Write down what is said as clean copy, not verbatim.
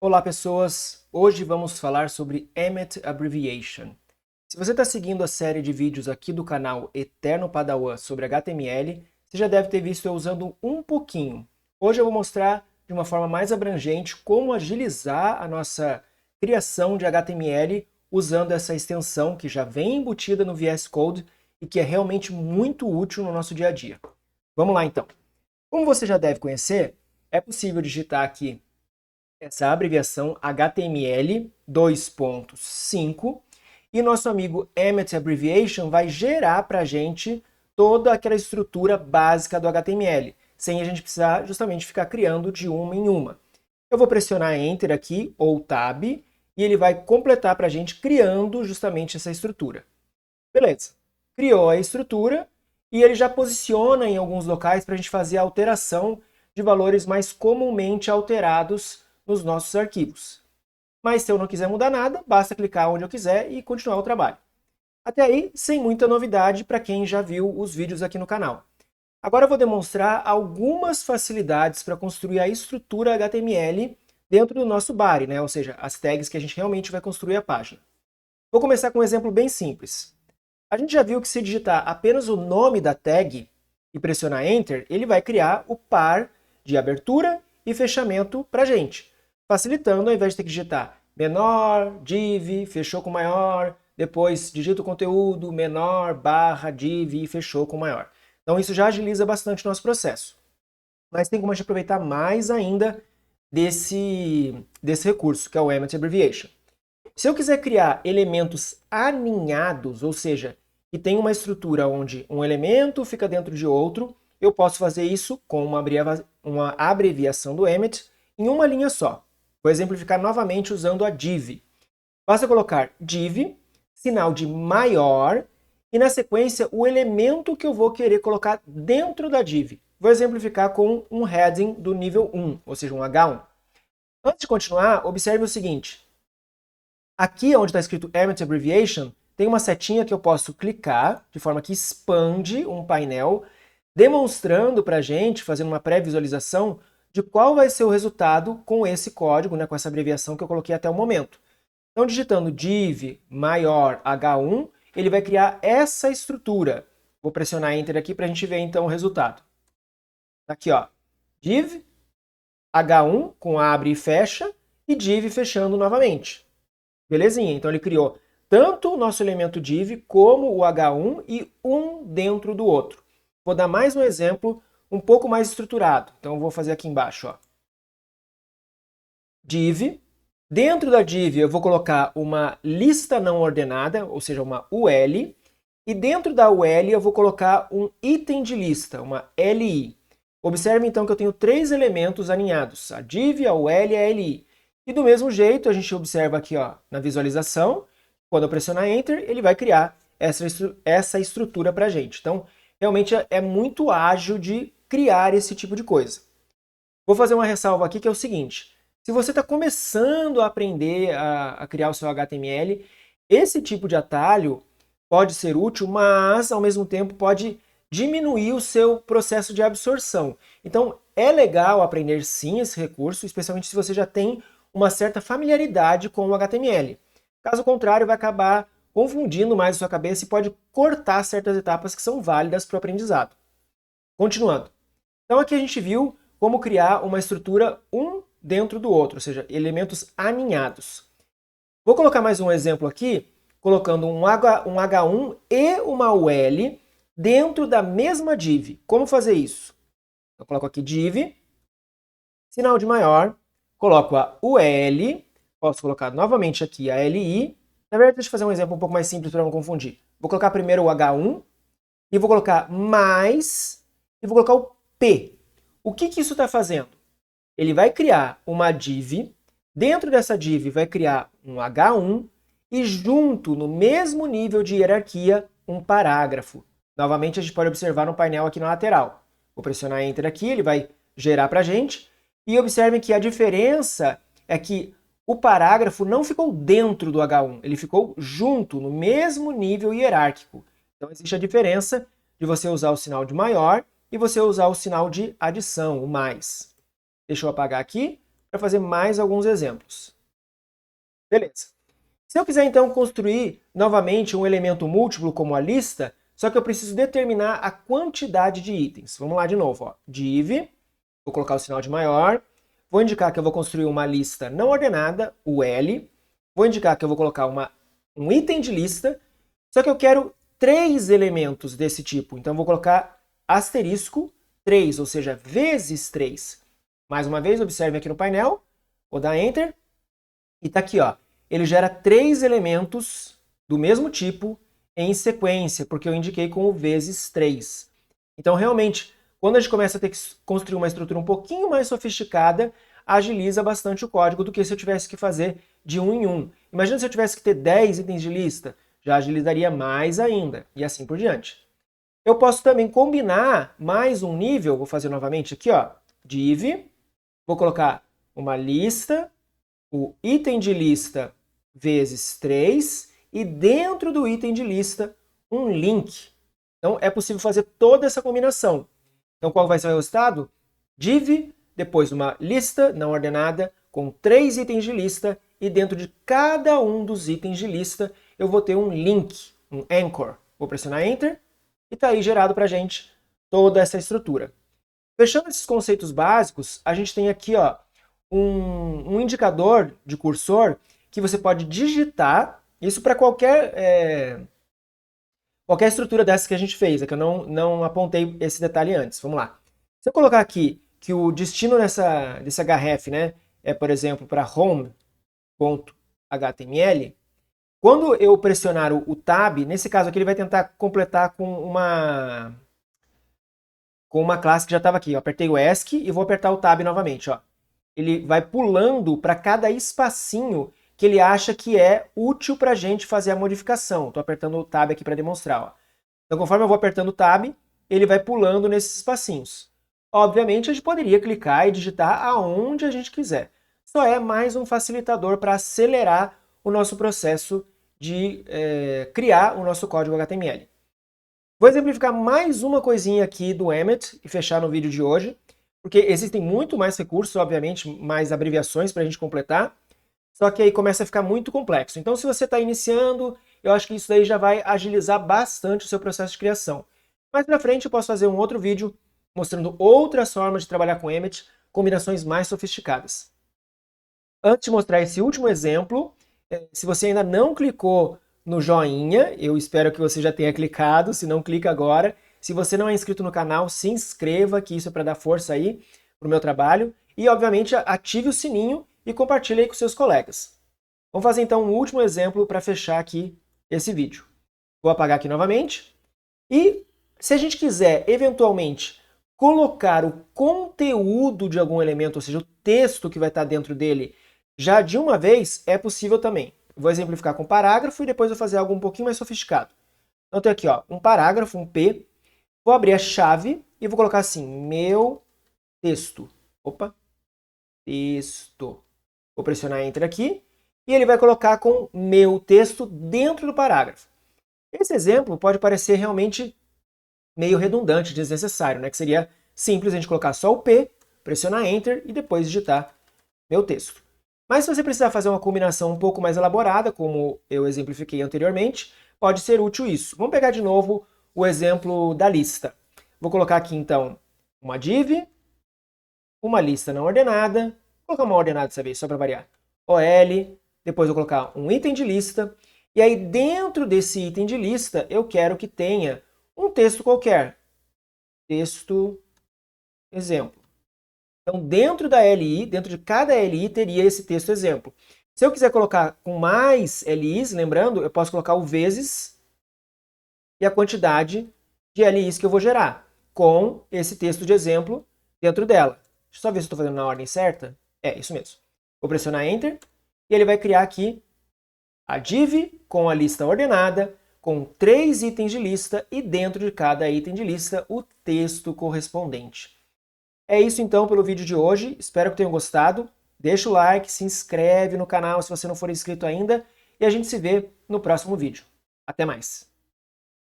Olá, pessoas! Hoje vamos falar sobre Emmet Abbreviation. Se você está seguindo a série de vídeos aqui do canal Eterno Padawan sobre HTML, você já deve ter visto eu usando um pouquinho. Hoje eu vou mostrar de uma forma mais abrangente como agilizar a nossa criação de HTML usando essa extensão que já vem embutida no VS Code e que é realmente muito útil no nosso dia a dia. Vamos lá então. Como você já deve conhecer, é possível digitar aqui essa abreviação HTML 2.5 e nosso amigo Emmet Abbreviation vai gerar para a gente toda aquela estrutura básica do HTML, sem a gente precisar justamente ficar criando de uma em uma. Eu vou pressionar Enter aqui, ou Tab, e ele vai completar para a gente criando justamente essa estrutura. Beleza, criou a estrutura e ele já posiciona em alguns locais para a gente fazer a alteração de valores mais comumente alterados nos nossos arquivos. Mas se eu não quiser mudar nada, basta clicar onde eu quiser e continuar o trabalho. Até aí, sem muita novidade para quem já viu os vídeos aqui no canal. Agora eu vou demonstrar algumas facilidades para construir a estrutura HTML dentro do nosso body, né? Ou seja, as tags que a gente realmente vai construir a página. Vou começar com um exemplo bem simples. A gente já viu que se digitar apenas o nome da tag e pressionar Enter, ele vai criar o par de abertura e fechamento para a gente, facilitando ao invés de ter que digitar menor, div, fechou com maior, depois digita o conteúdo, menor, barra, div e fechou com maior. Então isso já agiliza bastante o nosso processo. Mas tem como a gente aproveitar mais ainda desse recurso, que é o Emmet Abbreviation. Se eu quiser criar elementos aninhados, ou seja, que tem uma estrutura onde um elemento fica dentro de outro, eu posso fazer isso com uma abreviação do Emmet em uma linha só. Vou exemplificar novamente usando a div. Basta colocar div, sinal de maior, e na sequência o elemento que eu vou querer colocar dentro da div. Vou exemplificar com um heading do nível 1, ou seja, um H1. Antes de continuar, observe o seguinte. Aqui onde está escrito Emmet Abbreviation, tem uma setinha que eu posso clicar, de forma que expande um painel, demonstrando para a gente, fazendo uma pré-visualização, de qual vai ser o resultado com esse código, né, com essa abreviação que eu coloquei até o momento. Então, digitando div maior H1, ele vai criar essa estrutura. Vou pressionar Enter aqui para a gente ver então o resultado. Aqui, ó, div H1 com abre e fecha, e div fechando novamente. Belezinha, então ele criou tanto o nosso elemento div como o H1 e um dentro do outro. Vou dar mais um exemplo um pouco mais estruturado. Então eu vou fazer aqui embaixo, ó. Div. Dentro da div eu vou colocar uma lista não ordenada, ou seja, uma UL. E dentro da UL eu vou colocar um item de lista, uma LI. Observe então que eu tenho três elementos alinhados, a div, a UL e a LI. E do mesmo jeito, a gente observa aqui ó, na visualização, quando eu pressionar Enter, ele vai criar essa estrutura para a gente. Então, realmente é muito ágil de criar esse tipo de coisa. Vou fazer uma ressalva aqui que é o seguinte, se você está começando a aprender a criar o seu HTML, esse tipo de atalho pode ser útil, mas ao mesmo tempo pode diminuir o seu processo de absorção. Então, é legal aprender sim esse recurso, especialmente se você já tem uma certa familiaridade com o HTML. Caso contrário, vai acabar confundindo mais a sua cabeça e pode cortar certas etapas que são válidas para o aprendizado. Continuando. Então aqui a gente viu como criar uma estrutura um dentro do outro, ou seja, elementos aninhados. Vou colocar mais um exemplo aqui, colocando um H1 e uma UL dentro da mesma div. Como fazer isso? Eu coloco aqui div, sinal de maior, coloco a UL, posso colocar novamente aqui a LI. Na verdade, deixa eu fazer um exemplo um pouco mais simples para não confundir. Vou colocar primeiro o H1 e vou colocar mais e vou colocar o P. O que isso está fazendo? Ele vai criar uma div, dentro dessa div vai criar um H1 e junto, no mesmo nível de hierarquia, um parágrafo. Novamente, a gente pode observar no painel aqui na lateral. Vou pressionar Enter aqui, ele vai gerar para a gente. E observem que a diferença é que o parágrafo não ficou dentro do H1, ele ficou junto, no mesmo nível hierárquico. Então existe a diferença de você usar o sinal de maior e você usar o sinal de adição, o mais. Deixa eu apagar aqui. para fazer mais alguns exemplos. Beleza. Se eu quiser então construir novamente um elemento múltiplo como a lista, só que eu preciso determinar a quantidade de itens. Vamos lá de novo, ó. Div, vou colocar o sinal de maior, vou indicar que eu vou construir uma lista não ordenada, o L, vou indicar que eu vou colocar um item de lista, só que eu quero 3 elementos desse tipo, então eu vou colocar asterisco 3, ou seja, vezes 3. Mais uma vez, observe aqui no painel, vou dar Enter, e está aqui, ó. Ele gera 3 elementos do mesmo tipo em sequência, porque eu indiquei com o vezes 3. Então, realmente, quando a gente começa a ter que construir uma estrutura um pouquinho mais sofisticada, agiliza bastante o código do que se eu tivesse que fazer de um em um. Imagina se eu tivesse que ter 10 itens de lista, já agilizaria mais ainda, e assim por diante. Eu posso também combinar mais um nível, vou fazer novamente aqui, ó, div, vou colocar uma lista, o item de lista vezes 3, e dentro do item de lista, um link. Então, é possível fazer toda essa combinação. Então, qual vai ser o resultado? Div, depois uma lista não ordenada, com 3 itens de lista, e dentro de cada um dos itens de lista, eu vou ter um link, um anchor. Vou pressionar Enter, e está aí gerado para a gente toda essa estrutura. Fechando esses conceitos básicos, a gente tem aqui ó, um indicador de cursor que você pode digitar, isso para qualquer estrutura dessa que a gente fez, é que eu não apontei esse detalhe antes. Vamos lá. Se eu colocar aqui que o destino desse href, né, é, por exemplo, para home.html, quando eu pressionar o tab, nesse caso aqui ele vai tentar completar com uma classe que já estava aqui. Eu apertei o ESC e vou apertar o tab novamente. Ó. Ele vai pulando para cada espacinho que ele acha que é útil para a gente fazer a modificação. Estou apertando o tab aqui para demonstrar. Ó. Então, conforme eu vou apertando o tab, ele vai pulando nesses espacinhos. Obviamente, a gente poderia clicar e digitar aonde a gente quiser. Só é mais um facilitador para acelerar o nosso processo de criar o nosso código HTML. Vou exemplificar mais uma coisinha aqui do Emmet e fechar no vídeo de hoje, porque existem muito mais recursos, obviamente, mais abreviações para a gente completar, só que aí começa a ficar muito complexo. Então, se você está iniciando, eu acho que isso daí já vai agilizar bastante o seu processo de criação. Mais pra frente eu posso fazer um outro vídeo mostrando outras formas de trabalhar com Emmet, combinações mais sofisticadas. Antes de mostrar esse último exemplo, se você ainda não clicou no joinha, eu espero que você já tenha clicado, se não, clica agora. Se você não é inscrito no canal, se inscreva, que isso é para dar força aí pro meu trabalho. E, obviamente, ative o sininho e compartilhe aí com seus colegas. Vamos fazer então um último exemplo para fechar aqui esse vídeo. Vou apagar aqui novamente. E se a gente quiser, eventualmente, colocar o conteúdo de algum elemento, ou seja, o texto que vai estar dentro dele, já de uma vez, é possível também. Vou exemplificar com parágrafo e depois vou fazer algo um pouquinho mais sofisticado. Então, eu tenho aqui ó, um parágrafo, um P. Vou abrir a chave e vou colocar assim, meu texto. Opa, texto. Vou pressionar Enter aqui e ele vai colocar com meu texto dentro do parágrafo. Esse exemplo pode parecer realmente meio redundante, desnecessário, né? Que seria simples a gente colocar só o P, pressionar Enter e depois digitar meu texto. Mas se você precisar fazer uma combinação um pouco mais elaborada, como eu exemplifiquei anteriormente, pode ser útil isso. Vamos pegar de novo o exemplo da lista. Vou colocar aqui então uma div, uma lista não ordenada, vou colocar uma ordenada dessa vez, só para variar, OL, depois vou colocar um item de lista, e aí dentro desse item de lista eu quero que tenha um texto qualquer. Texto exemplo. Então, dentro da LI, dentro de cada LI, teria esse texto exemplo. Se eu quiser colocar com mais LIs, lembrando, eu posso colocar o vezes e a quantidade de LIs que eu vou gerar, com esse texto de exemplo dentro dela. Deixa eu só ver se eu estou fazendo na ordem certa. É, isso mesmo. Vou pressionar Enter e ele vai criar aqui a div com a lista ordenada, com 3 itens de lista e dentro de cada item de lista o texto correspondente. É isso então pelo vídeo de hoje, espero que tenham gostado. Deixa o like, se inscreve no canal se você não for inscrito ainda e a gente se vê no próximo vídeo. Até mais!